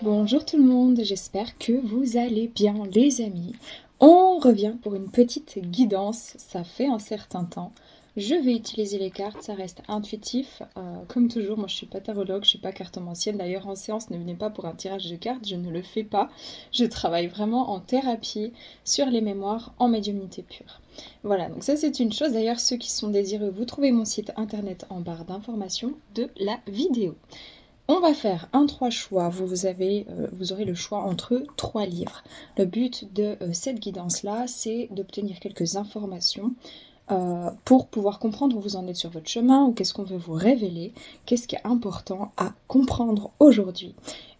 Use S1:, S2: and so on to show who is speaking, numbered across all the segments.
S1: Bonjour tout le monde, j'espère que vous allez bien les amis. On revient pour une petite guidance, ça fait un certain temps. Je vais utiliser les cartes, ça reste intuitif. Comme toujours, moi je suis pas tarologue, je suis pas cartomancienne. D'ailleurs en séance, ne venez pas pour un tirage de cartes, je ne le fais pas. Je travaille vraiment en thérapie sur les mémoires en médiumnité pure. Voilà, donc ça c'est une chose. D'ailleurs, ceux qui sont désireux, vous trouvez mon site internet en barre d'information de la vidéo. On va faire un 3 choix. Vous aurez le choix entre 3 livres. Le but de cette guidance-là, c'est d'obtenir quelques informations pour pouvoir comprendre où vous en êtes sur votre chemin, ou qu'est-ce qu'on veut vous révéler, qu'est-ce qui est important à comprendre aujourd'hui.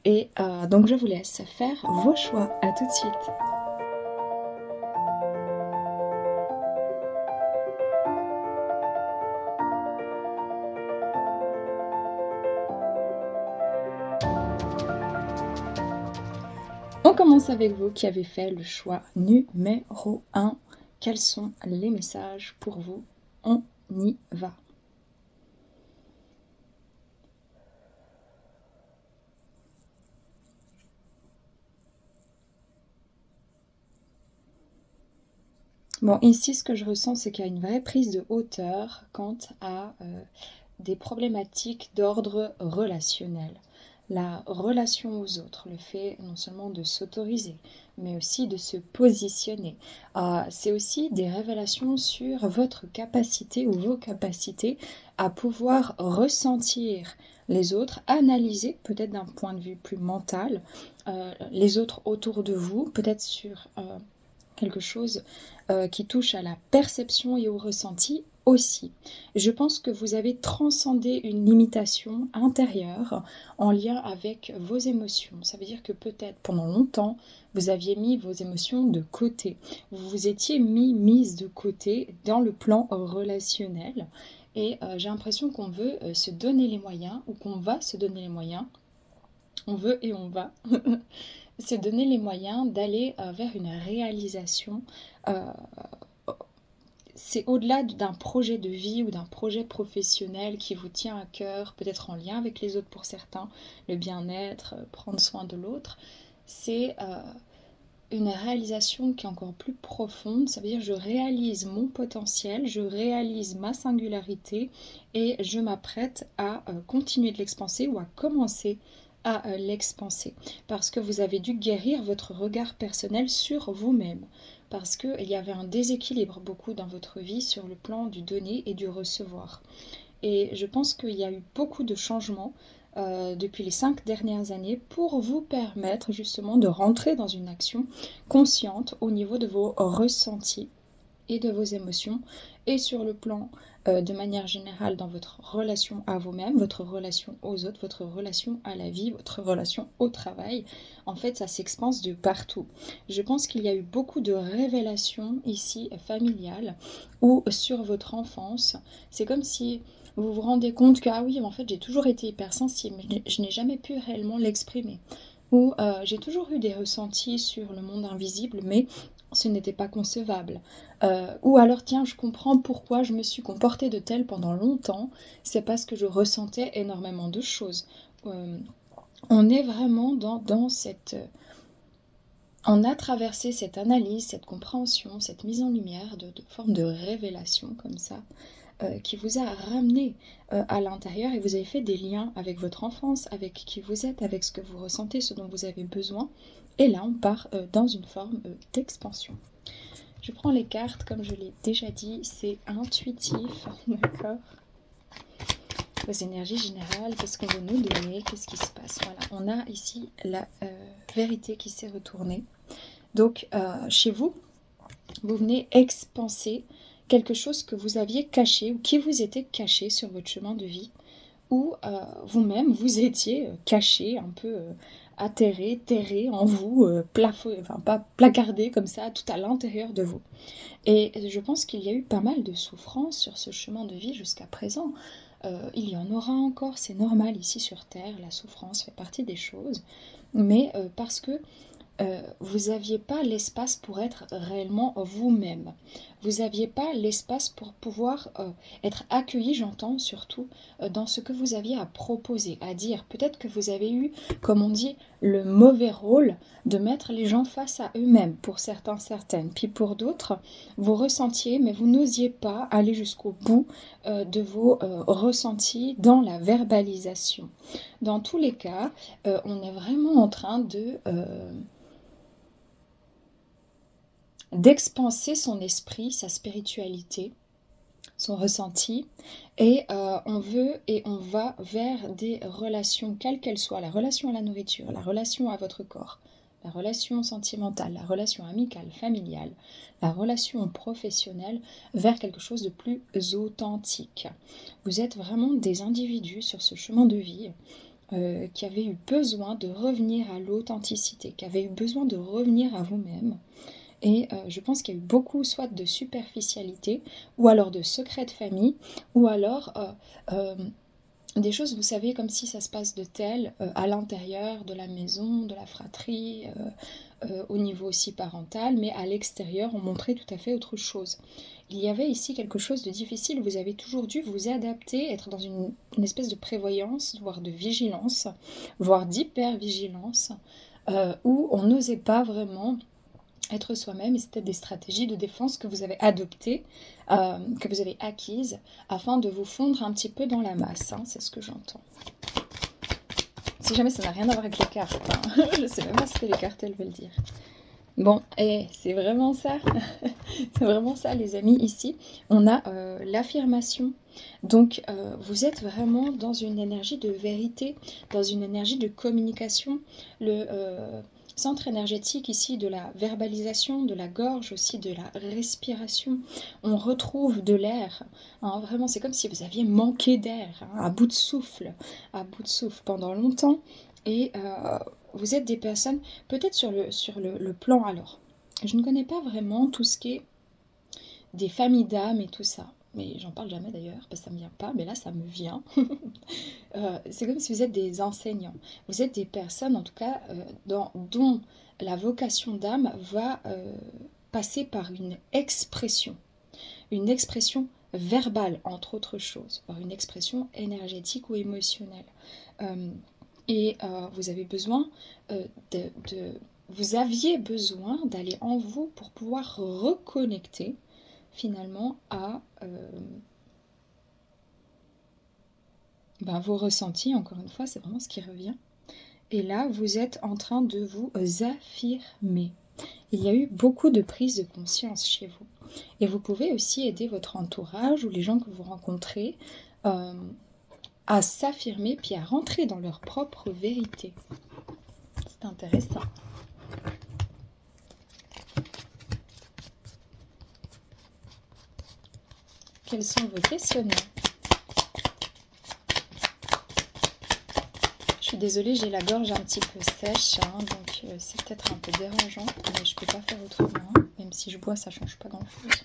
S1: Et donc je vous laisse faire vos choix. À tout de suite. On commence avec vous qui avez fait le choix numéro 1. Quels sont les messages pour vous? On y va. Bon, ici, ce que je ressens, c'est qu'il y a une vraie prise de hauteur quant à des problématiques d'ordre relationnel. La relation aux autres, le fait non seulement de s'autoriser, mais aussi de se positionner. C'est aussi des révélations sur votre capacité ou vos capacités à pouvoir ressentir les autres, analyser peut-être d'un point de vue plus mental les autres autour de vous, peut-être sur quelque chose qui touche à la perception et au ressenti aussi. Je pense que vous avez transcendé une limitation intérieure en lien avec vos émotions. Ça veut dire que peut-être pendant longtemps, vous aviez mis vos émotions de côté. Vous vous étiez mise de côté dans le plan relationnel. Et j'ai l'impression qu'on veut se donner les moyens, ou qu'on va se donner les moyens. On veut et on va se donner les moyens d'aller vers une réalisation. Euh, c'est au-delà d'un projet de vie ou d'un projet professionnel qui vous tient à cœur, peut-être en lien avec les autres pour certains, le bien-être, prendre soin de l'autre. C'est une réalisation qui est encore plus profonde. Ça veut dire que je réalise mon potentiel, je réalise ma singularité et je m'apprête à continuer de l'expanser ou à commencer à l'expanser. Parce que vous avez dû guérir votre regard personnel sur vous-même. Parce qu'il y avait un déséquilibre beaucoup dans votre vie sur le plan du donner et du recevoir. Et je pense qu'il y a eu beaucoup de changements depuis les 5 dernières années pour vous permettre justement de rentrer dans une action consciente au niveau de vos ressentis et de vos émotions, et sur le plan de manière générale dans votre relation à vous-même, votre relation aux autres, votre relation à la vie, votre relation au travail. En fait, ça s'expanse de partout. Je pense qu'il y a eu beaucoup de révélations ici familiales ou sur votre enfance. C'est comme si vous vous rendez compte que, ah oui, en fait, j'ai toujours été hypersensible, mais je n'ai jamais pu réellement l'exprimer. Ou j'ai toujours eu des ressentis sur le monde invisible, mais ce n'était pas concevable. Ou alors, tiens, je comprends pourquoi je me suis comportée de telle pendant longtemps, c'est parce que je ressentais énormément de choses. Euh, on est vraiment dans cette... On a traversé cette analyse, cette compréhension, cette mise en lumière de forme de révélation comme ça, qui vous a ramené à l'intérieur, et vous avez fait des liens avec votre enfance, avec qui vous êtes, avec ce que vous ressentez, ce dont vous avez besoin. Et là, on part dans une forme d'expansion. Je prends les cartes, comme je l'ai déjà dit, c'est intuitif, d'accord? Vos énergies générales, qu'est-ce qu'on veut nous donner, qu'est-ce qui se passe? Voilà, on a ici la vérité qui s'est retournée. Donc, chez vous, vous venez expanser quelque chose que vous aviez caché ou qui vous était caché sur votre chemin de vie, ou vous-même vous étiez caché, un peu atterré, terré en vous, enfin pas placardé comme ça, tout à l'intérieur de vous. Et je pense qu'il y a eu pas mal de souffrances sur ce chemin de vie jusqu'à présent. Il y en aura encore, c'est normal ici sur Terre, la souffrance fait partie des choses, mais parce que vous n'aviez pas l'espace pour être réellement vous-même. Vous n'aviez pas l'espace pour pouvoir être accueilli, j'entends surtout, dans ce que vous aviez à proposer, à dire. Peut-être que vous avez eu, comme on dit, le mauvais rôle de mettre les gens face à eux-mêmes, pour certains, certaines. Puis pour d'autres, vous ressentiez, mais vous n'osiez pas aller jusqu'au bout de vos ressentis dans la verbalisation. Dans tous les cas, on est vraiment en train d'expanser son esprit, sa spiritualité, son ressenti, et on veut et on va vers des relations, quelles qu'elles soient, la relation à la nourriture, la relation à votre corps, la relation sentimentale, la relation amicale, familiale, la relation professionnelle, vers quelque chose de plus authentique. Vous êtes vraiment des individus sur ce chemin de vie qui avaient eu besoin de revenir à l'authenticité, qui avaient eu besoin de revenir à vous-même. Et je pense qu'il y a eu beaucoup soit de superficialité, ou alors de secrets de famille, ou alors des choses, vous savez, comme si ça se passe de tel à l'intérieur de la maison, de la fratrie, au niveau aussi parental, mais à l'extérieur, on montrait tout à fait autre chose. Il y avait ici quelque chose de difficile, vous avez toujours dû vous adapter, être dans une espèce de prévoyance, voire de vigilance, voire d'hypervigilance, où on n'osait pas vraiment être soi-même, et c'était des stratégies de défense que vous avez adoptées, que vous avez acquises, afin de vous fondre un petit peu dans la masse, hein, c'est ce que j'entends. Si jamais ça n'a rien à voir avec les cartes, hein. Je ne sais même pas ce que les cartes elles veulent dire. Bon, et c'est vraiment ça, c'est vraiment ça les amis, ici, on a l'affirmation. Donc vous êtes vraiment dans une énergie de vérité, dans une énergie de communication, le centre énergétique ici de la verbalisation, de la gorge aussi, de la respiration. On retrouve de l'air, hein, vraiment c'est comme si vous aviez manqué d'air, hein, à bout de souffle pendant longtemps. Et vous êtes des personnes, peut-être sur le plan, alors, je ne connais pas vraiment tout ce qui est des familles d'âmes et tout ça. Mais j'en parle jamais d'ailleurs, parce que ça me vient pas, mais là ça me vient. C'est comme si vous êtes des enseignants. Vous êtes des personnes, en tout cas, dont la vocation d'âme va passer par une expression verbale, entre autres choses, par une expression énergétique ou émotionnelle. Et vous avez besoin vous aviez besoin d'aller en vous pour pouvoir reconnecter finalement à vos ressentis, encore une fois, c'est vraiment ce qui revient. Et là, vous êtes en train de vous affirmer. Il y a eu beaucoup de prise de conscience chez vous. Et vous pouvez aussi aider votre entourage ou les gens que vous rencontrez à s'affirmer puis à rentrer dans leur propre vérité. C'est intéressant. Quels sont vos questionnements? Je suis désolée, j'ai la gorge un petit peu sèche, hein, donc c'est peut-être un peu dérangeant, mais je ne peux pas faire autrement. Même si je bois, ça ne change pas grand-chose.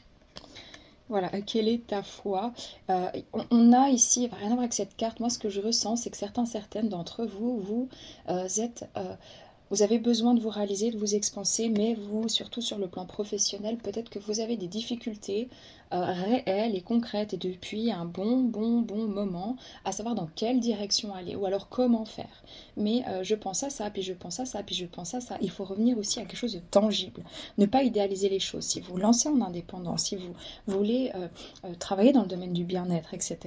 S1: Voilà, quelle est ta foi? On a ici, rien à voir avec cette carte, moi ce que je ressens, c'est que certaines d'entre vous, vous avez besoin de vous réaliser, de vous expanser, mais vous, surtout sur le plan professionnel, peut-être que vous avez des difficultés réelles et concrètes, et depuis un bon moment, à savoir dans quelle direction aller, ou alors comment faire. Mais je pense à ça, puis je pense à ça, puis je pense à ça. Il faut revenir aussi à quelque chose de tangible. Ne pas idéaliser les choses. Si vous lancez en indépendance, si vous voulez travailler dans le domaine du bien-être, etc.,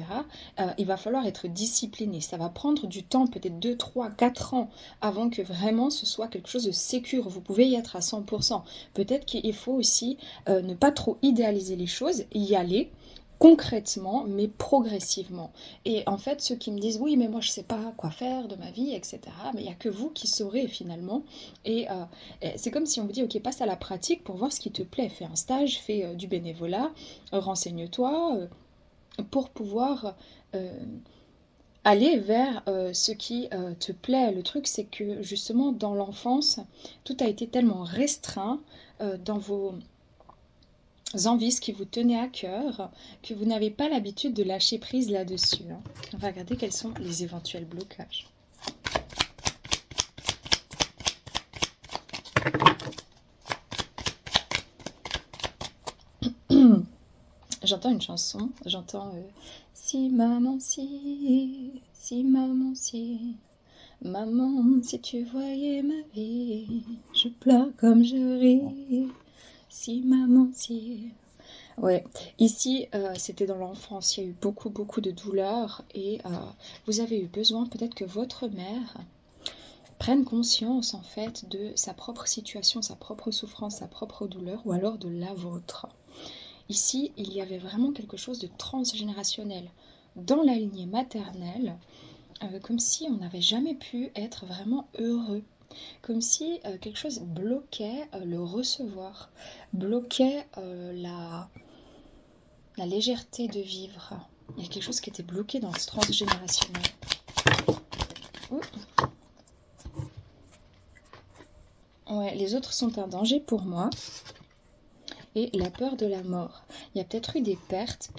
S1: il va falloir être discipliné. Ça va prendre du temps, peut-être 2, 3, 4 ans, avant que vraiment ce soit quelque chose de sécure. Vous pouvez y être à 100%. Peut-être qu'il faut aussi ne pas trop idéaliser les choses, y aller concrètement, mais progressivement. Et en fait, ceux qui me disent « oui, mais moi je sais pas quoi faire de ma vie, etc. » Mais il n'y a que vous qui saurez finalement. Et c'est comme si on vous dit « ok, passe à la pratique pour voir ce qui te plaît. Fais un stage, fais du bénévolat, renseigne-toi pour pouvoir... aller vers ce qui te plaît. » Le truc, c'est que justement, dans l'enfance, tout a été tellement restreint dans vos envies, ce qui vous tenait à cœur, que vous n'avez pas l'habitude de lâcher prise là-dessus. Hein. On va regarder quels sont les éventuels blocages. J'entends une chanson, j'entends si maman si maman maman si tu voyais ma vie, je pleure comme je ris, si maman si. Ouais, ici c'était dans l'enfance, il y a eu beaucoup de douleurs et vous avez eu besoin peut-être que votre mère prenne conscience en fait de sa propre situation, sa propre souffrance, sa propre douleur ou alors de la vôtre. Ici, il y avait vraiment quelque chose de transgénérationnel dans la lignée maternelle, comme si on n'avait jamais pu être vraiment heureux, comme si quelque chose bloquait le recevoir, bloquait la légèreté de vivre. Il y a quelque chose qui était bloqué dans ce transgénérationnel. Ouh. Ouais, les autres sont un danger pour moi. Et la peur de la mort. Il y a peut-être eu des pertes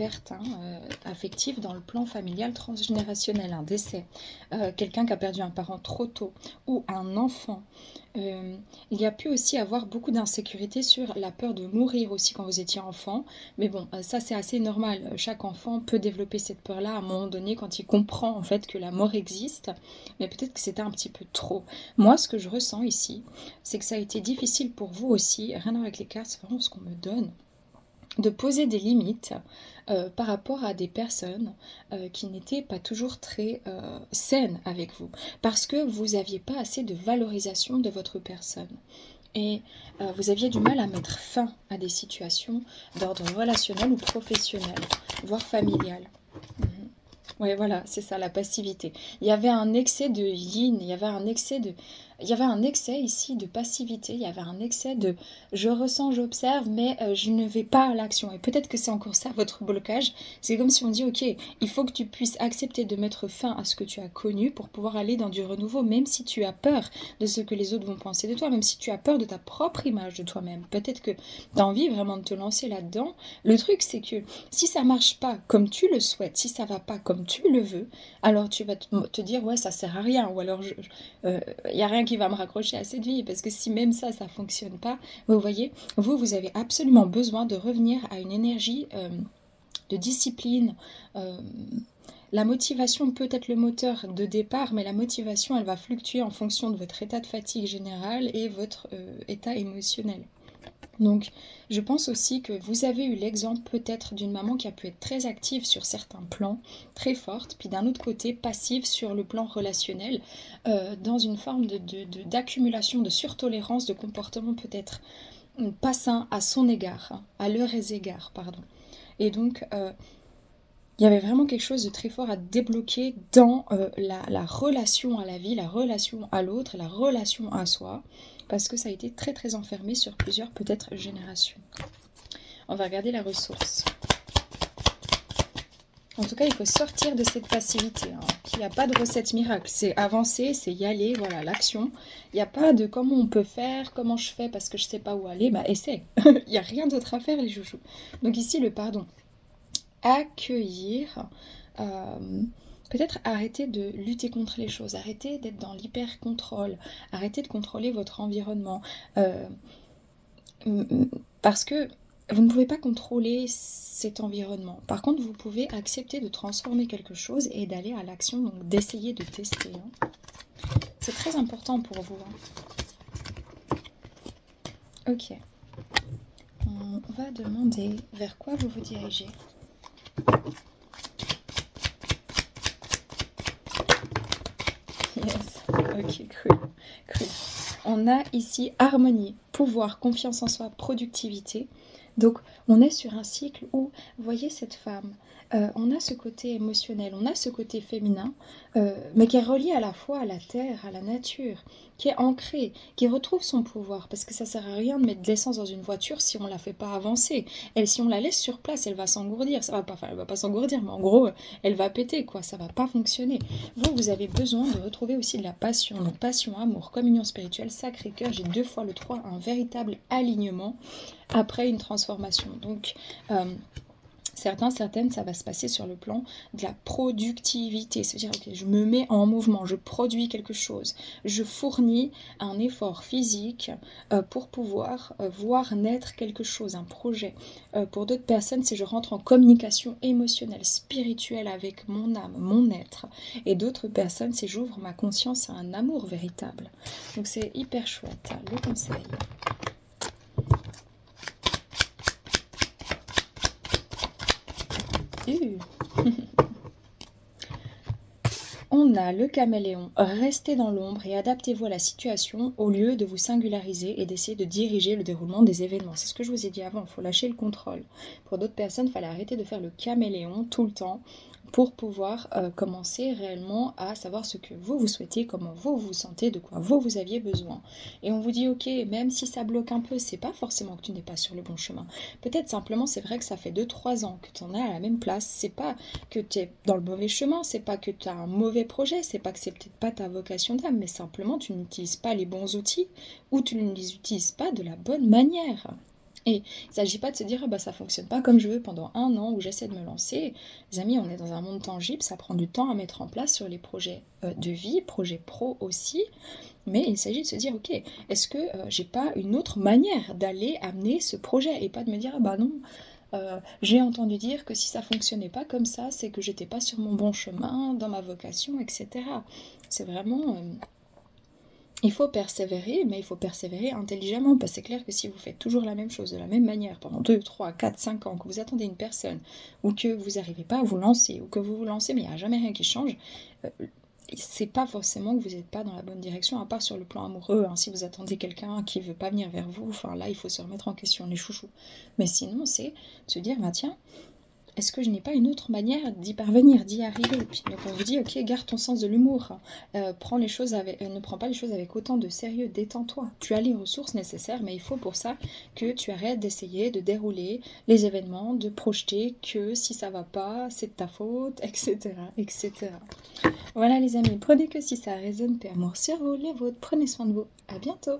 S1: affectives dans le plan familial transgénérationnel, un décès, quelqu'un qui a perdu un parent trop tôt, ou un enfant. Il y a pu aussi avoir beaucoup d'insécurité sur la peur de mourir aussi quand vous étiez enfant. Mais bon, ça c'est assez normal. Chaque enfant peut développer cette peur-là à un moment donné quand il comprend en fait que la mort existe. Mais peut-être que c'était un petit peu trop. Moi, ce que je ressens ici, c'est que ça a été difficile pour vous aussi, rien à voir avec les cartes, c'est vraiment ce qu'on me donne, de poser des limites par rapport à des personnes qui n'étaient pas toujours très saines avec vous, parce que vous n'aviez pas assez de valorisation de votre personne. Et vous aviez du mal à mettre fin à des situations d'ordre relationnel ou professionnel, voire familial. Oui, voilà, c'est ça, la passivité. Il y avait un excès de yin, il y avait un excès ici de passivité, il y avait un excès de je ressens, j'observe, mais je ne vais pas à l'action. Et peut-être que c'est encore ça votre blocage. C'est comme si on dit, ok, il faut que tu puisses accepter de mettre fin à ce que tu as connu pour pouvoir aller dans du renouveau, même si tu as peur de ce que les autres vont penser de toi, même si tu as peur de ta propre image de toi-même. Peut-être que tu as envie vraiment de te lancer là-dedans. Le truc, c'est que si ça marche pas comme tu le souhaites, si ça va pas comme tu le veux, alors tu vas te dire ouais ça sert à rien, ou alors y a rien qui va me raccrocher à cette vie, parce que si même ça fonctionne pas, vous voyez, vous avez absolument besoin de revenir à une énergie de discipline. La motivation peut être le moteur de départ, mais la motivation elle va fluctuer en fonction de votre état de fatigue général et votre état émotionnel. Donc, je pense aussi que vous avez eu l'exemple peut-être d'une maman qui a pu être très active sur certains plans, très forte, puis d'un autre côté passive sur le plan relationnel, dans une forme d'accumulation, de surtolérance, de comportement peut-être pas sain à son égard, à leurs égards, pardon. Et donc, il y avait vraiment quelque chose de très fort à débloquer dans la relation à la vie, la relation à l'autre, la relation à soi, parce que ça a été très enfermé sur plusieurs peut-être générations. On va regarder la ressource. En tout cas, il faut sortir de cette passivité. Il n'y a pas de recette miracle. C'est avancer, c'est y aller, voilà, l'action. Il n'y a pas de comment on peut faire, comment je fais parce que je ne sais pas où aller. Bah, essaie. Il n'y a rien d'autre à faire, les chouchous. Donc ici, le pardon. Accueillir, peut-être arrêter de lutter contre les choses, arrêter d'être dans l'hyper-contrôle, arrêter de contrôler votre environnement, parce que vous ne pouvez pas contrôler cet environnement. Par contre, vous pouvez accepter de transformer quelque chose et d'aller à l'action, donc d'essayer de tester. C'est très important pour vous. Ok. On va demander vers quoi vous vous dirigez. Yes, ok, cool. On a ici harmonie, pouvoir, confiance en soi, productivité. Donc, on est sur un cycle où, vous voyez cette femme, on a ce côté émotionnel, on a ce côté féminin, mais qui est relié à la fois à la terre, à la nature, qui est ancré, qui retrouve son pouvoir, parce que ça sert à rien de mettre de l'essence dans une voiture si on ne la fait pas avancer. Elle, si on la laisse sur place, elle va s'engourdir. Elle va pas s'engourdir, mais en gros, elle va péter, quoi. Ça va pas fonctionner. Vous avez besoin de retrouver aussi de la passion. Donc passion, amour, communion spirituelle, Sacré-Cœur. J'ai 2 fois le 3, un véritable alignement après une transformation. Donc, certains, certaines, ça va se passer sur le plan de la productivité. C'est-à-dire, ok, je me mets en mouvement, je produis quelque chose, je fournis un effort physique pour pouvoir voir naître quelque chose, un projet. Pour d'autres personnes, c'est je rentre en communication émotionnelle, spirituelle avec mon âme, mon être. Et d'autres personnes, c'est j'ouvre ma conscience à un amour véritable. Donc c'est hyper chouette, le conseil. On a le caméléon. Restez dans l'ombre et adaptez-vous à la situation au lieu de vous singulariser et d'essayer de diriger le déroulement des événements. C'est ce que je vous ai dit avant, il faut lâcher le contrôle. Pour d'autres personnes, il fallait arrêter de faire le caméléon tout le temps pour pouvoir commencer réellement à savoir ce que vous souhaitez, comment vous vous sentez, de quoi vous aviez besoin. Et on vous dit, ok, même si ça bloque un peu, c'est pas forcément que tu n'es pas sur le bon chemin. Peut-être simplement, c'est vrai que ça fait 2-3 ans que tu en es à la même place. C'est pas que tu es dans le mauvais chemin, c'est pas que tu as un mauvais projet, c'est pas que c'est peut-être pas ta vocation d'âme, mais simplement tu n'utilises pas les bons outils ou tu ne les utilises pas de la bonne manière. Et il ne s'agit pas de se dire ah bah ça fonctionne pas comme je veux pendant 1 an où j'essaie de me lancer. Les amis, on est dans un monde tangible, ça prend du temps à mettre en place sur les projets de vie, projets pro aussi. Mais il s'agit de se dire ok, est-ce que j'ai pas une autre manière d'aller amener ce projet et pas de me dire ah bah non. J'ai entendu dire que si ça fonctionnait pas comme ça, c'est que j'étais pas sur mon bon chemin, dans ma vocation, etc. C'est vraiment il faut persévérer, mais il faut persévérer intelligemment, parce que c'est clair que si vous faites toujours la même chose de la même manière pendant 2, 3, 4, 5 ans, que vous attendez une personne, ou que vous n'arrivez pas à vous lancer, ou que vous vous lancez mais il n'y a jamais rien qui change, c'est pas forcément que vous n'êtes pas dans la bonne direction, à part sur le plan amoureux, hein. Si vous attendez quelqu'un qui ne veut pas venir vers vous, enfin là il faut se remettre en question, les chouchous. Mais sinon c'est de se dire, bah tiens, est-ce que je n'ai pas une autre manière d'y parvenir, d'y arriver? Puis, donc on vous dit, ok, garde ton sens de l'humour, prends les choses ne prends pas les choses avec autant de sérieux, détends-toi. Tu as les ressources nécessaires, mais il faut pour ça que tu arrêtes d'essayer de dérouler les événements, de projeter que si ça va pas, c'est de ta faute, etc., etc. Voilà les amis, prenez que si ça résonne, paix, amour sur vous, les vôtres, prenez soin de vous, à bientôt.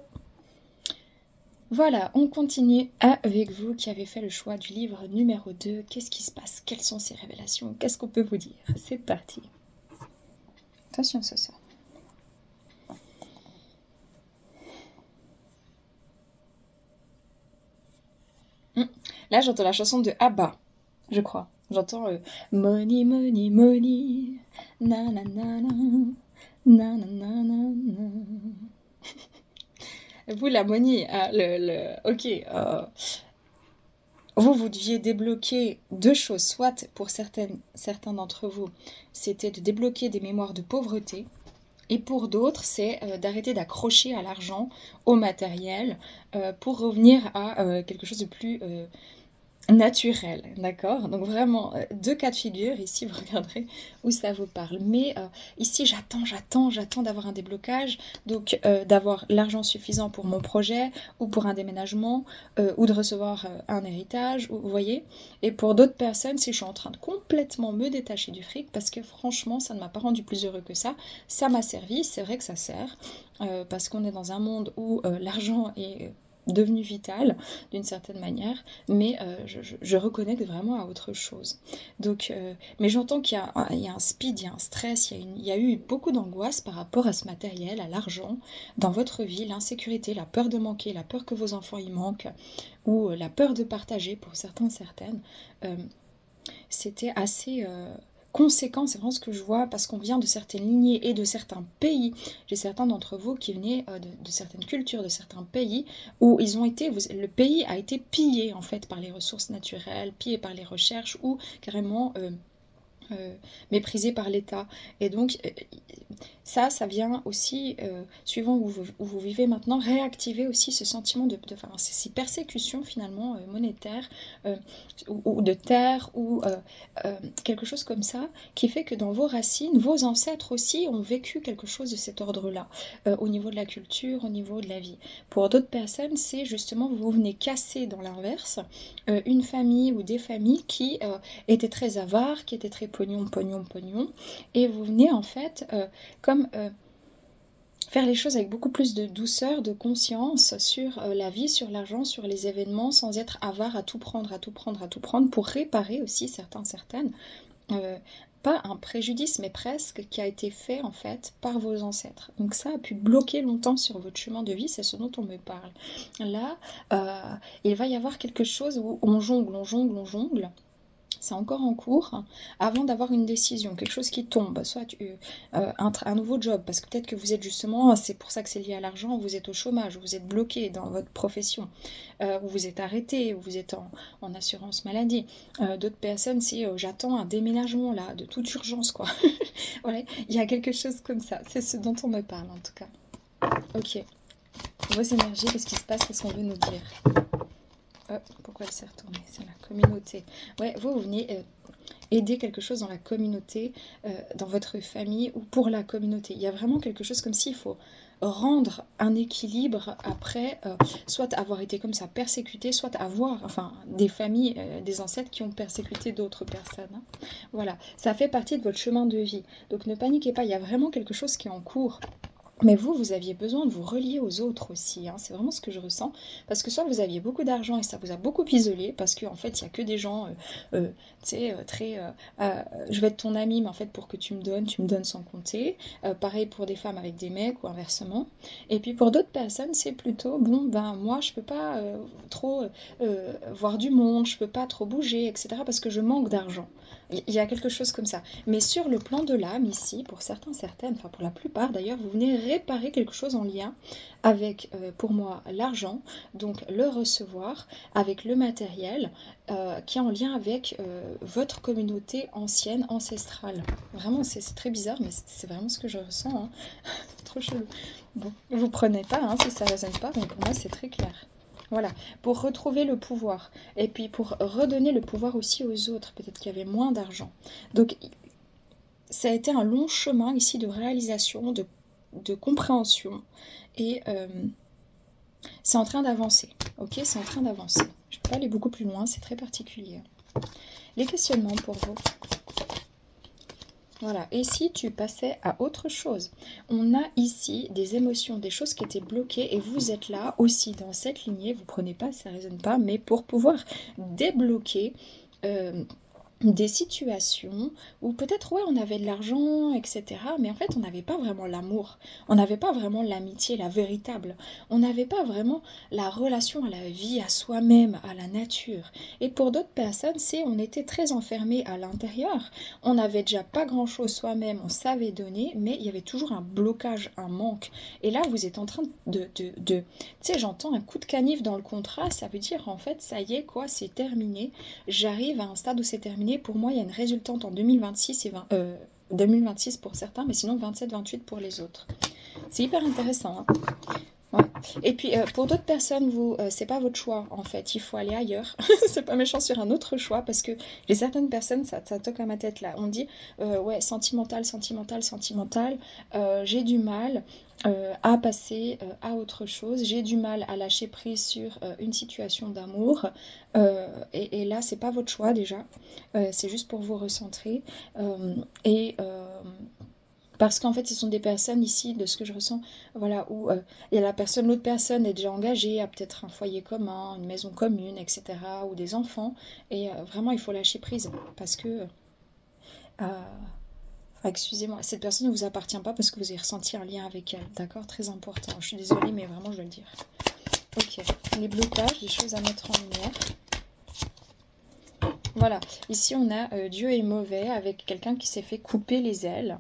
S1: Voilà, on continue avec vous qui avez fait le choix du livre numéro 2. Qu'est-ce qui se passe? Quelles sont ces révélations? Qu'est-ce qu'on peut vous dire? C'est parti. Attention ce soir. Là, j'entends la chanson de Abba, je crois. J'entends Money, money, money, na na na na, na na na na. Vous, la money, ok. Vous deviez débloquer 2 choses. Soit, pour certains d'entre vous, c'était de débloquer des mémoires de pauvreté. Et pour d'autres, c'est d'arrêter d'accrocher à l'argent, au matériel, pour revenir à quelque chose de plus naturel, d'accord? Donc vraiment, 2 cas de figure, ici vous regarderez où ça vous parle. Mais ici j'attends d'avoir un déblocage, donc d'avoir l'argent suffisant pour mon projet, ou pour un déménagement, ou de recevoir un héritage, vous voyez? Et pour d'autres personnes, si je suis en train de complètement me détacher du fric, parce que franchement ça ne m'a pas rendu plus heureux que ça m'a servi, c'est vrai que ça sert, parce qu'on est dans un monde où l'argent est devenu vital d'une certaine manière, mais je reconnecte vraiment à autre chose. Donc, mais j'entends qu'il y a un speed, il y a un stress, il y a eu beaucoup d'angoisse par rapport à ce matériel, à l'argent, dans votre vie, l'insécurité, la peur de manquer, la peur que vos enfants y manquent, ou la peur de partager pour certains, certaines. C'était assez conséquent, c'est vraiment ce que je vois, parce qu'on vient de certaines lignées et de certains pays. J'ai certains d'entre vous qui venaient de certaines cultures, de certains pays, où ils ont été, le pays a été pillé en fait par les ressources naturelles, pillé par les recherches, ou carrément méprisé par l'État. Et donc ça vient aussi, suivant où vous vivez maintenant, réactiver aussi ce sentiment enfin, ces persécutions finalement monétaires, ou de terre, ou quelque chose comme ça, qui fait que dans vos racines, vos ancêtres aussi ont vécu quelque chose de cet ordre-là, au niveau de la culture, au niveau de la vie. Pour d'autres personnes, c'est justement, vous venez casser dans l'inverse, une famille ou des familles qui étaient très avares, qui étaient très pognon, et vous venez en fait comme faire les choses avec beaucoup plus de douceur, de conscience sur la vie, sur l'argent, sur les événements, sans être avare à tout prendre, à tout prendre, à tout prendre, pour réparer aussi certaines. euh, Pas un préjudice, mais presque, qui a été fait en fait par vos ancêtres. Donc ça a pu bloquer longtemps sur votre chemin de vie, c'est ce dont on me parle. Là, il va y avoir quelque chose où on jongle, on jongle, on jongle. C'est encore en cours, avant d'avoir une décision, quelque chose qui tombe, soit un nouveau job, parce que peut-être que vous êtes justement, c'est pour ça que c'est lié à l'argent, vous êtes au chômage, vous êtes bloqué dans votre profession, ou vous êtes arrêté, ou vous êtes en assurance maladie. D'autres personnes, c'est j'attends un déménagement là, de toute urgence quoi. Voilà, il y a quelque chose comme ça, c'est ce dont on me parle en tout cas. Ok, vos énergies, qu'est-ce qui se passe, qu'est-ce qu'on veut nous dire? Hop, pourquoi elle s'est retournée? C'est la communauté. Ouais, vous venez aider quelque chose dans la communauté, dans votre famille ou pour la communauté. Il y a vraiment quelque chose comme s'il faut rendre un équilibre après, soit avoir été comme ça persécuté, soit avoir, enfin, des familles, des ancêtres qui ont persécuté d'autres personnes. Hein. Voilà, ça fait partie de votre chemin de vie. Donc ne paniquez pas, il y a vraiment quelque chose qui est en cours. Mais vous aviez besoin de vous relier aux autres aussi, hein. C'est vraiment ce que je ressens. Parce que soit vous aviez beaucoup d'argent et ça vous a beaucoup isolé, parce qu'en fait, il n'y a que des gens, tu sais, très... je vais être ton ami, mais en fait, pour que tu me donnes sans compter. Pareil pour des femmes avec des mecs ou inversement. Et puis pour d'autres personnes, c'est plutôt, bon, ben moi, je peux pas trop voir du monde, je peux pas trop bouger, etc. parce que je manque d'argent. Il y a quelque chose comme ça. Mais sur le plan de l'âme, ici, pour certains, certaines, enfin pour la plupart d'ailleurs, vous venez réparer quelque chose en lien avec, pour moi, l'argent, donc le recevoir, avec le matériel, qui est en lien avec votre communauté ancienne, ancestrale. Vraiment, c'est très bizarre, mais c'est vraiment ce que je ressens. Hein. Trop chelou. Bon, vous prenez pas, hein, si ça ne résonne pas, mais pour moi, c'est très clair. Voilà, pour retrouver le pouvoir. Et puis pour redonner le pouvoir aussi aux autres. Peut-être qu'il y avait moins d'argent. Donc ça a été un long chemin ici de réalisation, de compréhension. Et c'est en train d'avancer. Ok, c'est en train d'avancer. Je ne peux pas aller beaucoup plus loin, c'est très particulier. Les questionnements pour vous. Voilà, et si tu passais à autre chose? On a ici des émotions, des choses qui étaient bloquées et vous êtes là aussi dans cette lignée, vous prenez pas, ça ne résonne pas, mais pour pouvoir débloquer des situations où peut-être ouais on avait de l'argent etc mais en fait on n'avait pas vraiment l'amour, on n'avait pas vraiment l'amitié, la véritable, on n'avait pas vraiment la relation à la vie, à soi-même, à la nature. Et pour d'autres personnes c'est on était très enfermé à l'intérieur, on n'avait déjà pas grand chose soi-même, on savait donner mais il y avait toujours un blocage, un manque. Et là vous êtes en train tu sais j'entends un coup de canif dans le contrat, ça veut dire en fait ça y est quoi, c'est terminé, j'arrive à un stade où c'est terminé. Pour moi, il y a une résultante en 2026 et 2026 pour certains, mais sinon 27-28 pour les autres. C'est hyper intéressant. Hein. Ouais. Et puis pour d'autres personnes, c'est pas votre choix en fait, il faut aller ailleurs. C'est pas méchant sur un autre choix parce que j'ai certaines personnes, ça toque à ma tête là. On dit ouais, sentimental, j'ai du mal à passer à autre chose, j'ai du mal à lâcher prise sur une situation d'amour. Et là, c'est pas votre choix déjà, c'est juste pour vous recentrer. Et parce qu'en fait, ce sont des personnes ici, de ce que je ressens, voilà, où il y a l'autre personne est déjà engagée, a peut-être un foyer commun, une maison commune, etc., ou des enfants, et vraiment, il faut lâcher prise, parce que, excusez-moi, cette personne ne vous appartient pas parce que vous avez ressenti un lien avec elle, d'accord? Très important, je suis désolée, mais vraiment, je dois le dire. Ok, les blocages, les choses à mettre en lumière. Voilà, ici, on a Dieu est mauvais, avec quelqu'un qui s'est fait couper les ailes.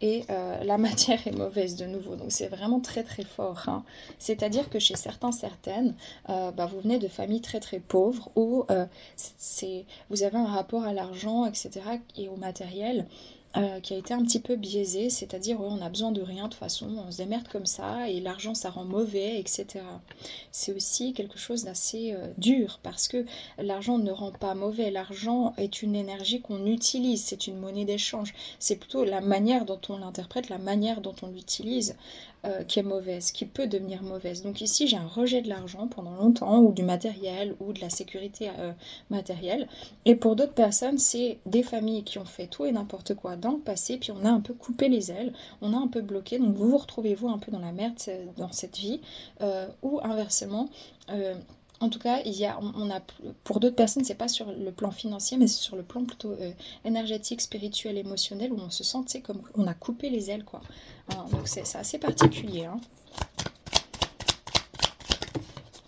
S1: Et la matière est mauvaise de nouveau, donc c'est vraiment très très fort. Hein. C'est-à-dire que chez certains, certaines, vous venez de familles très très pauvres où vous avez un rapport à l'argent, etc. et au matériel qui a été un petit peu biaisé, c'est-à-dire ouais, on a besoin de rien de toute façon, on se démerde comme ça et l'argent ça rend mauvais, etc. C'est aussi quelque chose d'assez dur parce que l'argent ne rend pas mauvais, l'argent est une énergie qu'on utilise, c'est une monnaie d'échange, c'est plutôt la manière dont on l'interprète, la manière dont on l'utilise qui est mauvaise, qui peut devenir mauvaise. Donc ici, j'ai un rejet de l'argent pendant longtemps, ou du matériel, ou de la sécurité matérielle. Et pour d'autres personnes, c'est des familles qui ont fait tout et n'importe quoi dans le passé, puis on a un peu coupé les ailes, on a un peu bloqué, donc vous vous retrouvez vous un peu dans la merde dans cette vie, ou inversement. En tout cas, on a, pour d'autres personnes, c'est pas sur le plan financier, mais c'est sur le plan plutôt énergétique, spirituel, émotionnel, où on se sent, comme on a coupé les ailes, quoi. Donc c'est assez particulier, hein.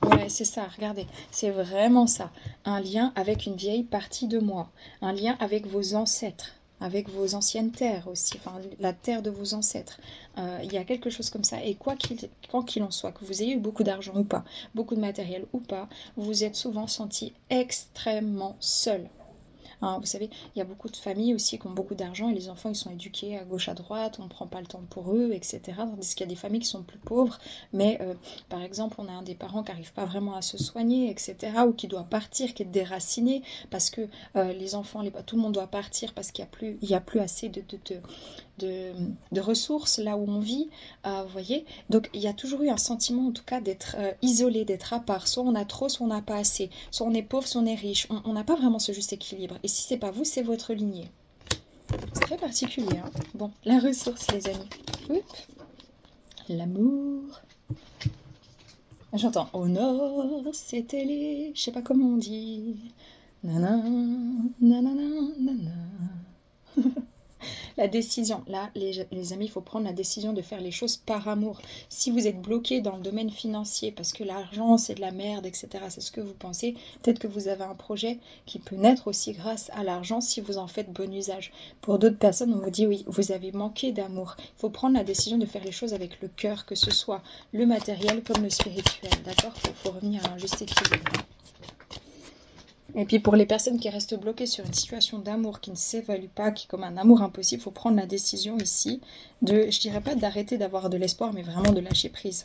S1: Ouais, c'est ça, regardez, c'est vraiment ça. Un lien avec une vieille partie de moi, un lien avec vos ancêtres, avec vos anciennes terres aussi, enfin la terre de vos ancêtres. Il y a quelque chose comme ça. Et quoi qu'il en soit, que vous ayez eu beaucoup d'argent ou pas, beaucoup de matériel ou pas, vous vous êtes souvent senti extrêmement seul. Hein, vous savez, il y a beaucoup de familles aussi qui ont beaucoup d'argent et les enfants ils sont éduqués à gauche à droite, on ne prend pas le temps pour eux, etc. Tandis qu'il y a des familles qui sont plus pauvres, mais par exemple on a un des parents qui n'arrive pas vraiment à se soigner, etc. Ou qui doit partir, qui est déraciné, parce que les enfants, tout le monde doit partir parce qu'il n'y a plus assez de ressources là où on vit, vous voyez. Donc il y a toujours eu un sentiment en tout cas d'être isolé, d'être à part. Soit on a trop, soit on n'a pas assez. Soit on est pauvre, soit on est riche. On n'a pas vraiment ce juste équilibre. Et si c'est pas vous, c'est votre lignée. C'est très particulier, hein. Bon, la ressource les amis. Oups. L'amour. J'entends au nord, c'était les... Je sais pas comment on dit. Nanana, nanana, nanana. La décision, là, les amis, il faut prendre la décision de faire les choses par amour. Si vous êtes bloqué dans le domaine financier parce que l'argent, c'est de la merde, etc., c'est ce que vous pensez, peut-être que vous avez un projet qui peut naître aussi grâce à l'argent si vous en faites bon usage. Pour d'autres personnes, on vous dit oui, vous avez manqué d'amour. Il faut prendre la décision de faire les choses avec le cœur, que ce soit le matériel comme le spirituel, d'accord ? Il faut revenir à un juste équilibre. Et puis pour les personnes qui restent bloquées sur une situation d'amour qui ne s'évalue pas, qui est comme un amour impossible, il faut prendre la décision ici de, je dirais pas d'arrêter d'avoir de l'espoir, mais vraiment de lâcher prise.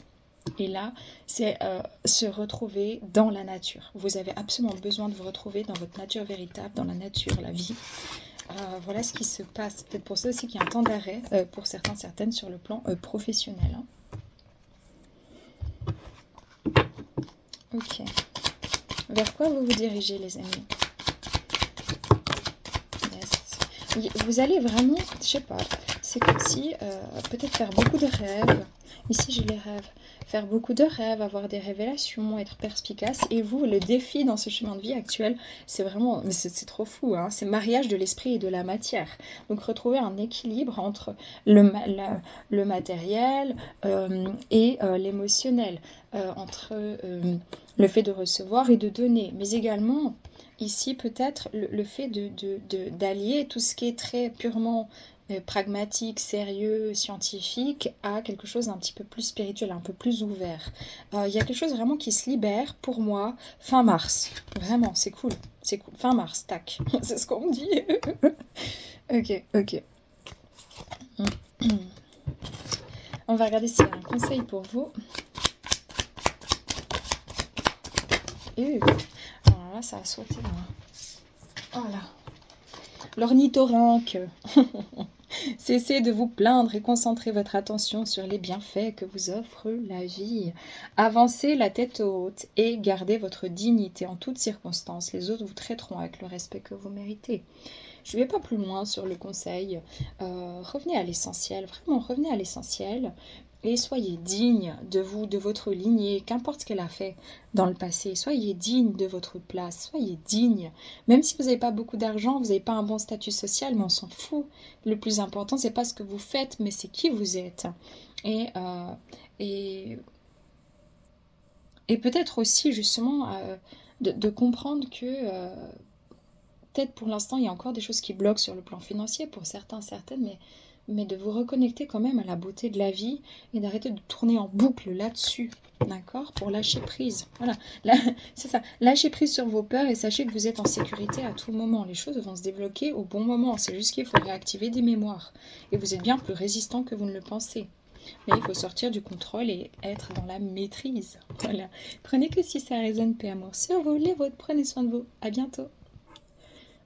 S1: Et là, c'est se retrouver dans la nature. Vous avez absolument besoin de vous retrouver dans votre nature véritable, dans la nature, la vie. Voilà ce qui se passe. C'est peut-être pour ça aussi qu'il y a un temps d'arrêt pour certains, certaines sur le plan professionnel. Hein. Ok. Vers quoi vous vous dirigez, les amis? Yes. Vous allez vraiment, je sais pas, c'est comme si, peut-être faire beaucoup de rêves. Ici, j'ai les rêves. Faire beaucoup de rêves, avoir des révélations, être perspicace. Et vous, le défi dans ce chemin de vie actuel, c'est vraiment, mais c'est trop fou, hein, c'est mariage de l'esprit et de la matière. Donc, retrouver un équilibre entre le matériel et l'émotionnel, entre le fait de recevoir et de donner, mais également ici peut-être le fait d'allier tout ce qui est très purement pragmatique, sérieux, scientifique à quelque chose d'un petit peu plus spirituel, un peu plus ouvert. Il y a quelque chose vraiment qui se libère pour moi fin mars. Vraiment, c'est cool. C'est cool. Fin mars, tac. C'est ce qu'on me dit. Ok. On va regarder s'il y a un conseil pour vous. Alors là, ça a sauté. Voilà. L'ornithorynque. Cessez de vous plaindre et concentrez votre attention sur les bienfaits que vous offre la vie. Avancez la tête haute et gardez votre dignité en toutes circonstances. Les autres vous traiteront avec le respect que vous méritez. Je ne vais pas plus loin sur le conseil. Revenez à l'essentiel, vraiment revenez à l'essentiel. Et soyez digne de vous, de votre lignée, qu'importe ce qu'elle a fait dans le passé. Soyez digne de votre place, soyez digne. Même si vous n'avez pas beaucoup d'argent, vous n'avez pas un bon statut social, mais on s'en fout. Le plus important, c'est pas ce que vous faites, mais c'est qui vous êtes. Et peut-être aussi, justement, de comprendre que peut-être pour l'instant, il y a encore des choses qui bloquent sur le plan financier, pour certains, certaines, mais de vous reconnecter quand même à la beauté de la vie et d'arrêter de tourner en boucle là-dessus, d'accord? Pour lâcher prise. Voilà, c'est ça. Lâchez prise sur vos peurs et sachez que vous êtes en sécurité à tout moment. Les choses vont se débloquer au bon moment. C'est juste qu'il faut réactiver des mémoires. Et vous êtes bien plus résistant que vous ne le pensez. Mais il faut sortir du contrôle et être dans la maîtrise. Voilà. Prenez que si ça résonne, paix, amour sur vous, les vôtres. Prenez soin de vous. À bientôt.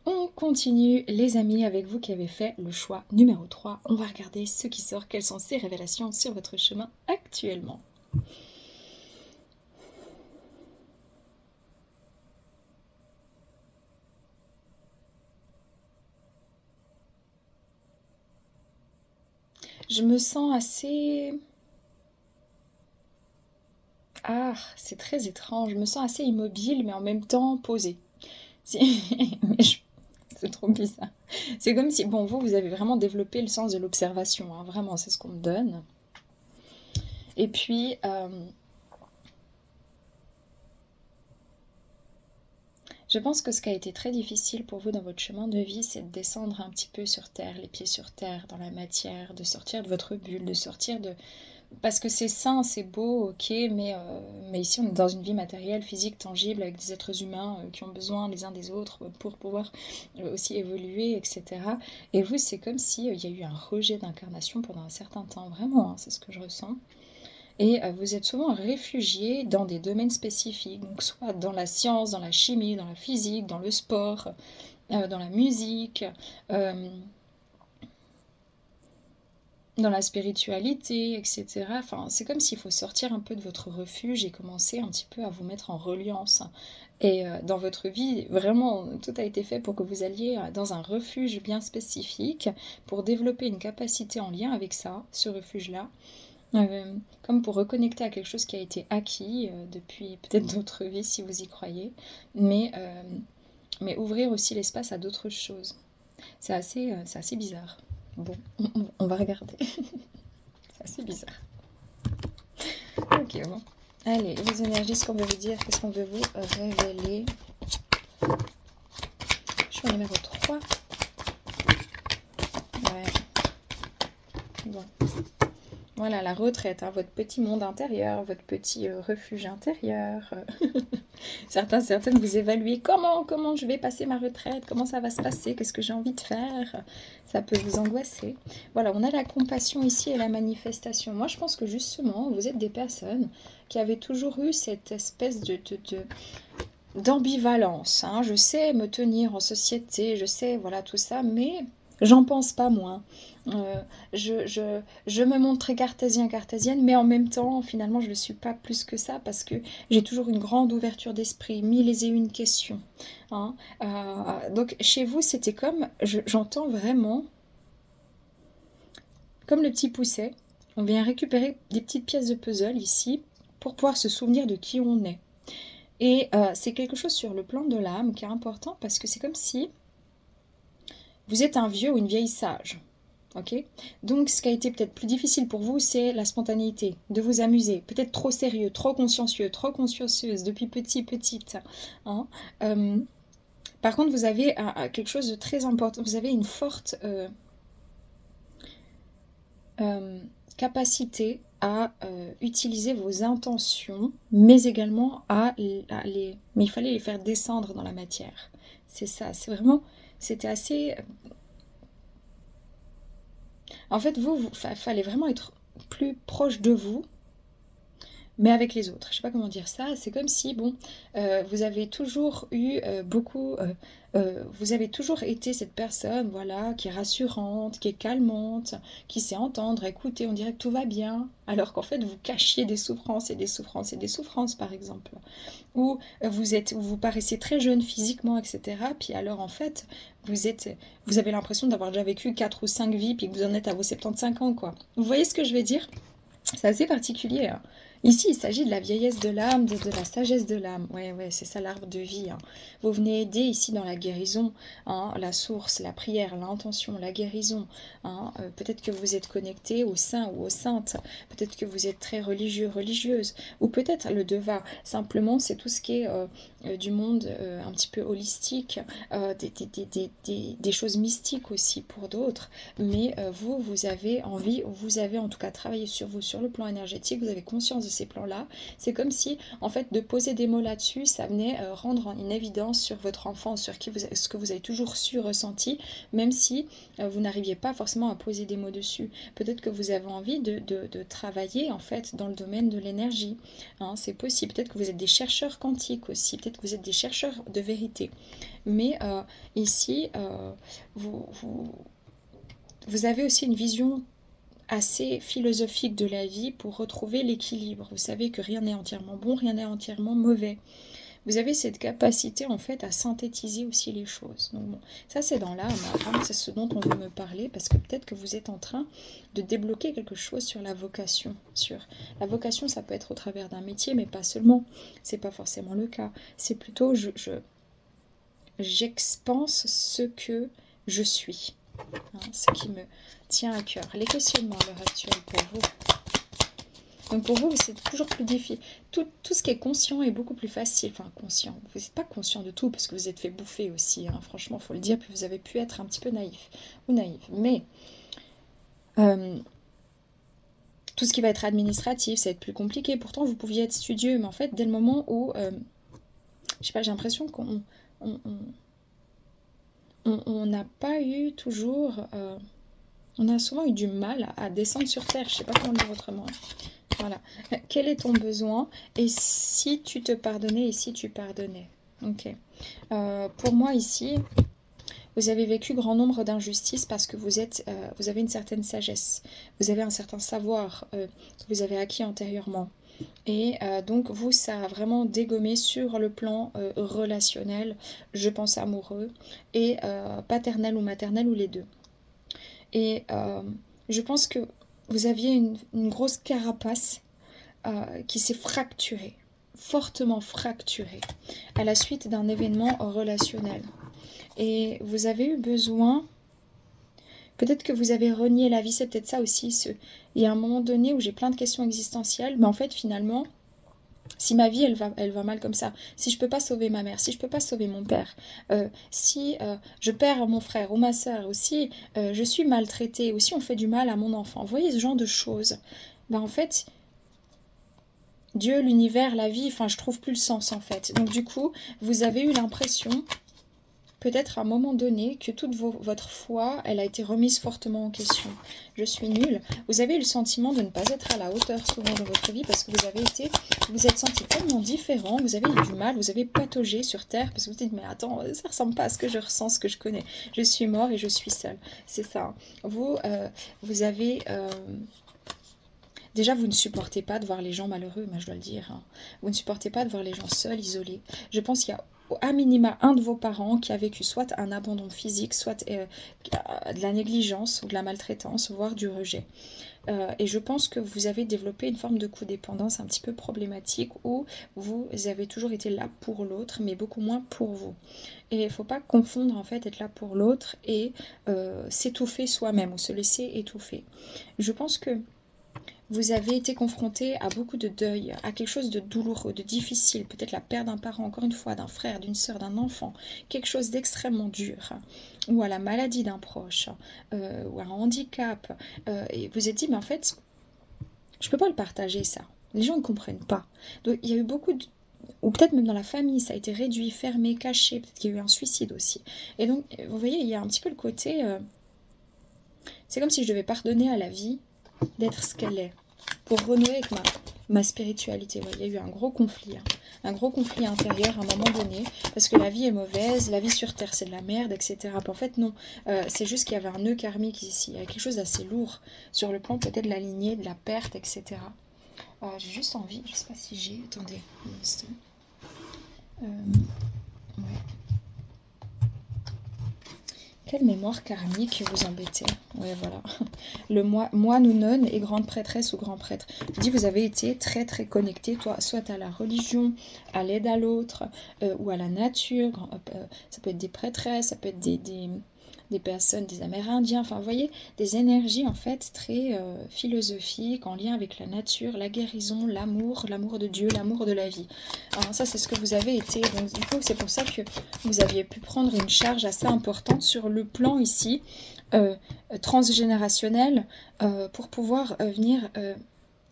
S1: On continue les amis avec vous qui avez fait le choix numéro 3. On va regarder ce qui sort, quelles sont ces révélations sur votre chemin actuellement. Je me sens assez... Ah, c'est très étrange. Je me sens assez immobile, mais en même temps posée. C'est trop bizarre. C'est comme si, bon, vous avez vraiment développé le sens de l'observation. Hein, vraiment, c'est ce qu'on me donne. Et puis... je pense que ce qui a été très difficile pour vous dans votre chemin de vie, c'est de descendre un petit peu sur terre, les pieds sur terre, dans la matière, de sortir de votre bulle, de sortir de... Parce que c'est sain, c'est beau, ok, mais ici on est dans une vie matérielle, physique, tangible, avec des êtres humains qui ont besoin les uns des autres pour pouvoir aussi évoluer, etc. Et vous, c'est comme s'il y a eu un rejet d'incarnation pendant un certain temps, vraiment, hein, c'est ce que je ressens. Et vous êtes souvent réfugié dans des domaines spécifiques, donc soit dans la science, dans la chimie, dans la physique, dans le sport, dans la musique, euh, dans la spiritualité, etc. Enfin, c'est comme s'il faut sortir un peu de votre refuge et commencer un petit peu à vous mettre en reliance. Et dans votre vie, vraiment, tout a été fait pour que vous alliez dans un refuge bien spécifique, pour développer une capacité en lien avec ça, ce refuge-là. Comme pour reconnecter à quelque chose qui a été acquis depuis peut-être d'autres vies si vous y croyez, mais, euh, mais ouvrir aussi l'espace à d'autres choses. C'est assez bizarre. Bon, on va regarder. C'est assez bizarre. Ok, bon. Allez, les énergies, ce qu'on veut vous dire, qu'est-ce qu'on veut vous révéler. Choix numéro 3. Ouais. Bon. Voilà, la retraite, hein, votre petit monde intérieur, votre petit refuge intérieur. Certaines, vous évaluez comment je vais passer ma retraite, comment ça va se passer, qu'est-ce que j'ai envie de faire. Ça peut vous angoisser. Voilà, on a la compassion ici et la manifestation. Moi, je pense que justement, vous êtes des personnes qui avaient toujours eu cette espèce d'ambivalence. Hein. Je sais me tenir en société, je sais, voilà, tout ça, mais j'en pense pas moins. Je me montre très cartésienne, mais en même temps, finalement, je ne le suis pas plus que ça parce que j'ai toujours une grande ouverture d'esprit, mille et une questions. Hein. Donc, chez vous, c'était comme, j'entends vraiment, comme le petit pousset, on vient récupérer des petites pièces de puzzle ici pour pouvoir se souvenir de qui on est. Et c'est quelque chose sur le plan de l'âme qui est important parce que c'est comme si vous êtes un vieux ou une vieille sage. Ok. Donc ce qui a été peut-être plus difficile pour vous, c'est la spontanéité, de vous amuser, peut-être trop sérieux, trop consciencieux, trop consciencieuse depuis petite. Hein. Par contre, vous avez quelque chose de très important, vous avez une forte capacité à utiliser vos intentions, mais également mais il fallait les faire descendre dans la matière. C'est ça, c'est vraiment, c'était assez... En fait, fallait vraiment être plus proche de vous, mais avec les autres. Je sais pas comment dire ça. C'est comme si, bon, vous avez toujours eu vous avez toujours été cette personne, voilà, qui est rassurante, qui est calmante, qui sait entendre, écouter, on dirait que tout va bien, alors qu'en fait, vous cachiez des souffrances et des souffrances et des souffrances, par exemple. Ou vous paraissez très jeune physiquement, etc. Puis alors, en fait, vous avez l'impression d'avoir déjà vécu 4 ou 5 vies, puis que vous en êtes à vos 75 ans, quoi. Vous voyez ce que je veux dire? C'est assez particulier. Hein. Ici, il s'agit de la vieillesse de l'âme, de la sagesse de l'âme. Ouais, c'est ça l'arbre de vie. Hein. Vous venez aider ici dans la guérison, hein, la source, la prière, l'intention, la guérison. Hein. Peut-être que vous êtes connecté au saint ou aux saintes. Peut-être que vous êtes très religieux, religieuse. Ou peut-être le deva. Simplement, c'est tout ce qui est du monde un petit peu holistique, des choses mystiques aussi pour d'autres. Mais vous avez envie, ou vous avez en tout cas travaillé sur vous, sur le plan énergétique, vous avez conscience de ces plans-là. C'est comme si, en fait, de poser des mots là-dessus, ça venait rendre en une évidence sur votre enfant, sur ce que vous avez toujours su, ressenti, même si vous n'arriviez pas forcément à poser des mots dessus. Peut-être que vous avez envie de travailler, en fait, dans le domaine de l'énergie. Hein, c'est possible. Peut-être que vous êtes des chercheurs quantiques aussi. Peut-être que vous êtes des chercheurs de vérité. Mais ici, vous avez aussi une vision assez philosophique de la vie pour retrouver l'équilibre. Vous savez que rien n'est entièrement bon, rien n'est entièrement mauvais. Vous avez cette capacité en fait à synthétiser aussi les choses. Donc bon, ça c'est dans l'âme, vraiment c'est ce dont on veut me parler, parce que peut-être que vous êtes en train de débloquer quelque chose sur la vocation. La vocation, ça peut être au travers d'un métier, mais pas seulement. C'est pas forcément le cas. C'est plutôt j'expanse ce que je suis. Hein, ce qui me tient à cœur. Les questionnements à l'heure actuelle pour vous. Donc pour vous, c'est toujours plus difficile. Tout ce qui est conscient est beaucoup plus facile. Enfin, conscient. Vous n'êtes pas conscient de tout parce que vous êtes fait bouffer aussi. Hein, franchement, il faut le dire. Puis vous avez pu être un petit peu naïf ou naïve. Mais tout ce qui va être administratif, ça va être plus compliqué. Pourtant, vous pouviez être studieux. Mais en fait, dès le moment où... je sais pas, j'ai l'impression qu'on... on n'a pas eu toujours... on a souvent eu du mal à descendre sur Terre. Je ne sais pas comment le dire autrement. Voilà. Quel est ton besoin? Et si tu te pardonnais et si tu pardonnais? Ok. Pour moi ici, vous avez vécu grand nombre d'injustices parce que vous avez une certaine sagesse. Vous avez un certain savoir que vous avez acquis antérieurement. Et donc vous, ça a vraiment dégommé sur le plan relationnel, je pense amoureux, et paternel ou maternel ou les deux. Et je pense que vous aviez une grosse carapace qui s'est fracturée, fortement fracturée, à la suite d'un événement relationnel. Et vous avez eu besoin, peut-être que vous avez renié la vie, c'est peut-être ça aussi. Il y a un moment donné où j'ai plein de questions existentielles, mais en fait finalement, si ma vie elle va mal comme ça, si je peux pas sauver ma mère, si je peux pas sauver mon père, si je perds mon frère ou ma soeur, ou si je suis maltraitée, ou si on fait du mal à mon enfant, vous voyez ce genre de choses, en fait Dieu, l'univers, la vie, enfin je trouve plus le sens en fait. Donc du coup vous avez eu l'impression, peut-être à un moment donné, que toute votre foi, elle a été remise fortement en question. Je suis nulle. Vous avez eu le sentiment de ne pas être à la hauteur souvent dans votre vie parce que vous êtes senti tellement différent, vous avez eu du mal, vous avez pataugé sur Terre parce que vous dites, mais attends, ça ressemble pas à ce que je ressens, ce que je connais. Je suis mort et je suis seule. C'est ça. Vous avez... Déjà, vous ne supportez pas de voir les gens malheureux, moi je dois le dire. Hein. Vous ne supportez pas de voir les gens seuls, isolés. Je pense qu'il y a à minima un de vos parents qui a vécu soit un abandon physique, soit de la négligence ou de la maltraitance, voire du rejet. Et je pense que vous avez développé une forme de codépendance un petit peu problématique où vous avez toujours été là pour l'autre, mais beaucoup moins pour vous. Et il ne faut pas confondre en fait être là pour l'autre et s'étouffer soi-même ou se laisser étouffer. Je pense que vous avez été confronté à beaucoup de deuil, à quelque chose de douloureux, de difficile, peut-être la perte d'un parent, encore une fois, d'un frère, d'une sœur, d'un enfant, quelque chose d'extrêmement dur, ou à la maladie d'un proche, ou à un handicap, et vous êtes dit, mais en fait, je ne peux pas le partager ça. Les gens ne comprennent pas. Donc il y a eu beaucoup de... Ou peut-être même dans la famille, ça a été réduit, fermé, caché, peut-être qu'il y a eu un suicide aussi. Et donc, vous voyez, il y a un petit peu le côté... c'est comme si je devais pardonner à la vie d'être ce qu'elle est, pour renouer avec ma spiritualité. Ouais, il y a eu un gros conflit intérieur à un moment donné, parce que la vie est mauvaise, la vie sur Terre c'est de la merde, etc. Puis en fait non, c'est juste qu'il y avait un nœud karmique ici, il y a quelque chose d'assez lourd, sur le plan peut-être de la lignée, de la perte, etc. J'ai juste envie, je sais pas si j'ai... Attendez, un instant. Ouais. Quelle mémoire karmique vous embêtez. Ouais, voilà. Le moine ou nonne et grande prêtresse ou grand prêtre. Je dis, vous avez été très très connecté, soit à la religion, à l'aide à l'autre, ou à la nature. Ça peut être des prêtresses, ça peut être des personnes, des Amérindiens. Enfin, vous voyez, des énergies en fait très philosophiques, en lien avec la nature, la guérison, l'amour de Dieu, l'amour de la vie. Alors ça, c'est ce que vous avez été. Donc du coup, c'est pour ça que vous aviez pu prendre une charge assez importante sur le plan ici, transgénérationnel, pour pouvoir venir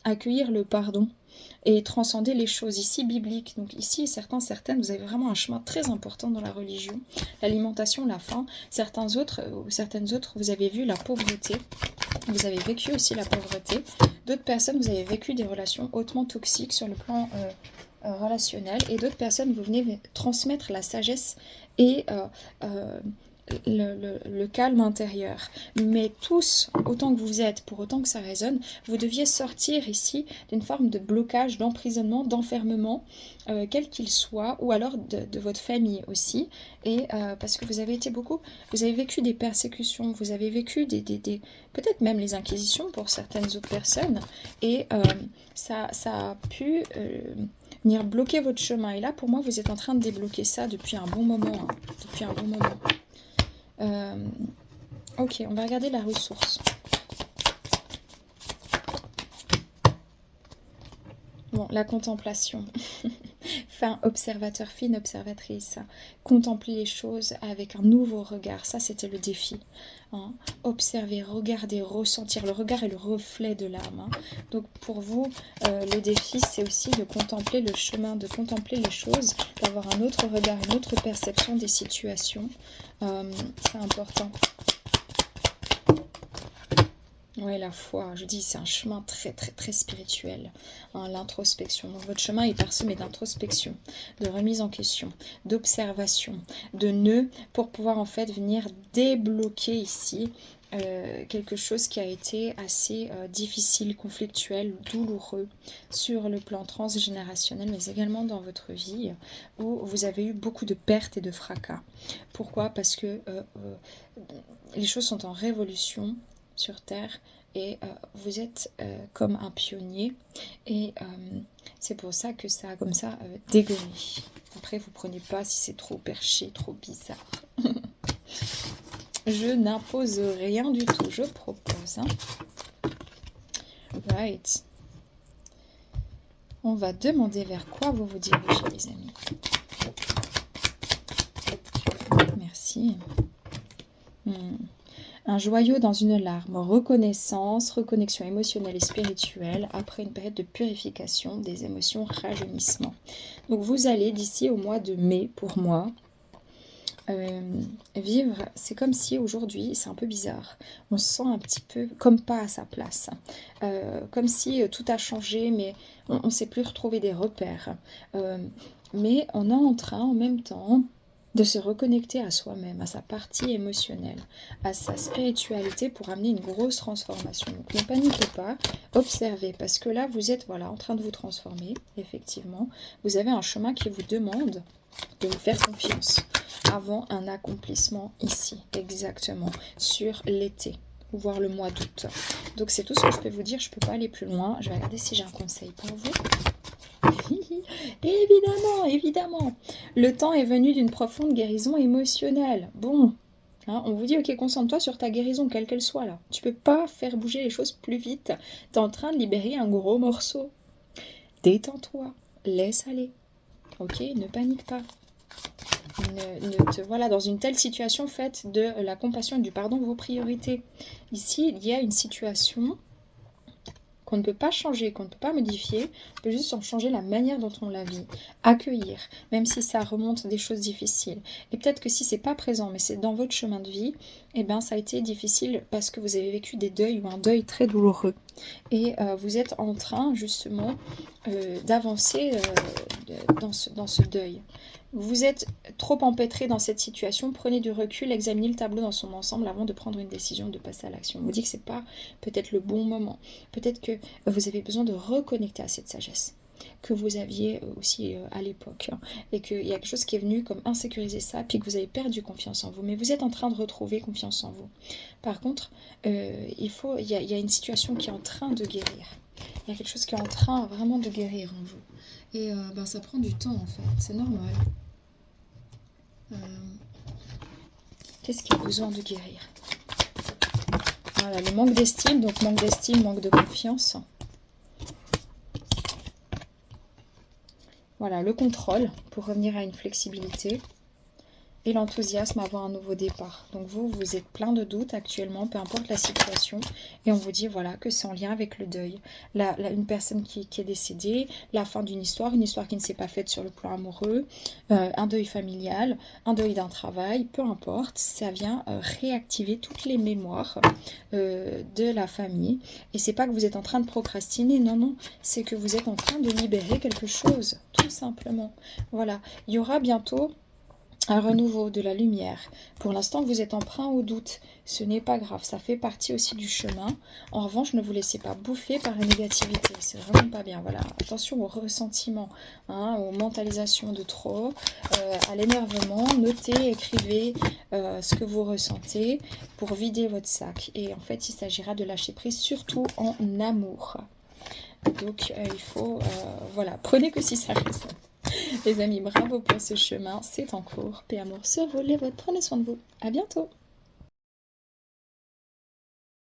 S1: accueillir le pardon. et transcender les choses ici bibliques. Donc ici, certaines, vous avez vraiment un chemin très important dans la religion, l'alimentation, la faim. Certaines autres, vous avez vu la pauvreté. Vous avez vécu aussi la pauvreté. D'autres personnes, vous avez vécu des relations hautement toxiques sur le plan relationnel. Et d'autres personnes, vous venez transmettre la sagesse et le calme intérieur. Mais tous, autant que vous êtes, pour autant que ça résonne, vous deviez sortir ici d'une forme de blocage, d'emprisonnement, d'enfermement, quel qu'il soit, ou alors de votre famille aussi. Et parce que vous avez été vous avez vécu des persécutions, vous avez vécu peut-être même les inquisitions pour certaines autres personnes. Et ça a pu venir bloquer votre chemin. Et là, pour moi, vous êtes en train de débloquer ça depuis un bon moment. Hein, depuis un bon moment. Ok, on va regarder la ressource. Bon, la contemplation. Fin observateur, fine observatrice. Contempler les choses avec un nouveau regard. Ça, c'était le défi. Hein. Observer, regarder, ressentir. Le regard est le reflet de l'âme. Hein. Donc, pour vous, le défi, c'est aussi de contempler le chemin, de contempler les choses, d'avoir un autre regard, une autre perception des situations. C'est important. Oui, la foi, je dis, c'est un chemin très, très, très spirituel. Hein, l'introspection. Donc, votre chemin est parsemé d'introspection, de remise en question, d'observation, de nœuds pour pouvoir en fait venir débloquer ici quelque chose qui a été assez difficile, conflictuel, douloureux sur le plan transgénérationnel, mais également dans votre vie où vous avez eu beaucoup de pertes et de fracas. Pourquoi? Parce que les choses sont en révolution sur Terre et vous êtes comme un pionnier et c'est pour ça que ça a comme ça dégonné. Après, vous prenez pas si c'est trop perché, trop bizarre. Je n'impose rien du tout, je propose. Hein. Right. On va demander vers quoi vous vous dirigez, les amis. Merci. Un joyau dans une larme, reconnaissance, reconnexion émotionnelle et spirituelle après une période de purification des émotions, rajeunissement. Donc vous allez d'ici au mois de mai, pour moi, vivre, c'est comme si aujourd'hui, c'est un peu bizarre, on se sent un petit peu comme pas à sa place, comme si tout a changé, mais on ne sait plus retrouver des repères. Mais on est en train, en même temps, de se reconnecter à soi-même, à sa partie émotionnelle, à sa spiritualité pour amener une grosse transformation. Donc ne paniquez pas, observez, parce que là, vous êtes en train de vous transformer, effectivement. Vous avez un chemin qui vous demande de vous faire confiance avant un accomplissement ici, exactement, sur l'été, voire le mois d'août. Donc c'est tout ce que je peux vous dire, je ne peux pas aller plus loin. Je vais regarder si j'ai un conseil pour vous. Évidemment, évidemment. Le temps est venu d'une profonde guérison émotionnelle. Bon, hein, on vous dit, ok, concentre-toi sur ta guérison, quelle qu'elle soit là. Tu peux pas faire bouger les choses plus vite. Tu es en train de libérer un gros morceau. Détends-toi, laisse aller. Ok, ne panique pas. Voilà, dans une telle situation, faites de la compassion et du pardon vos priorités. Ici, il y a une situation qu'on ne peut pas changer, qu'on ne peut pas modifier, on peut juste en changer la manière dont on la vit, accueillir, même si ça remonte des choses difficiles. Et peut-être que si c'est pas présent, mais c'est dans votre chemin de vie, eh ben ça a été difficile parce que vous avez vécu des deuils ou un deuil très douloureux. Et vous êtes en train justement d'avancer dans ce deuil. Vous êtes trop empêtré dans cette situation, prenez du recul, examinez le tableau dans son ensemble avant de prendre une décision, de passer à l'action. On vous dit que c'est pas peut-être le bon moment. Peut-être que vous avez besoin de reconnecter à cette sagesse que vous aviez aussi à l'époque. Hein, et qu'il y a quelque chose qui est venu comme insécuriser ça, puis que vous avez perdu confiance en vous. Mais vous êtes en train de retrouver confiance en vous. Par contre, il y a une situation qui est en train de guérir. Il y a quelque chose qui est en train vraiment de guérir en vous. Et ça prend du temps en fait, c'est normal. Qu'est-ce qui a besoin de guérir? Voilà, le manque d'estime, donc manque d'estime, manque de confiance. Voilà, le contrôle, pour revenir à une flexibilité. et l'enthousiasme à avoir un nouveau départ. Donc vous, vous êtes plein de doutes actuellement, peu importe la situation, et on vous dit voilà que c'est en lien avec le deuil. Une personne qui est décédée, la fin d'une histoire, une histoire qui ne s'est pas faite sur le plan amoureux, un deuil familial, un deuil d'un travail, peu importe, ça vient réactiver toutes les mémoires de la famille. Et c'est pas que vous êtes en train de procrastiner, non, non, c'est que vous êtes en train de libérer quelque chose, tout simplement. Voilà, il y aura bientôt un renouveau de la lumière. Pour l'instant, vous êtes emprunt au doute. Ce n'est pas grave, ça fait partie aussi du chemin. En revanche, ne vous laissez pas bouffer par la négativité. C'est vraiment pas bien. Voilà, attention au ressentiment, hein, aux mentalisations de trop, à l'énervement. Notez, écrivez ce que vous ressentez pour vider votre sac. Et en fait, il s'agira de lâcher prise, surtout en amour. Donc, il faut... voilà, prenez que si ça résonne. Les amis, bravo pour ce chemin, c'est en cours. Paix, amour sur vous, les vôtres, prenez soin de vous. À bientôt.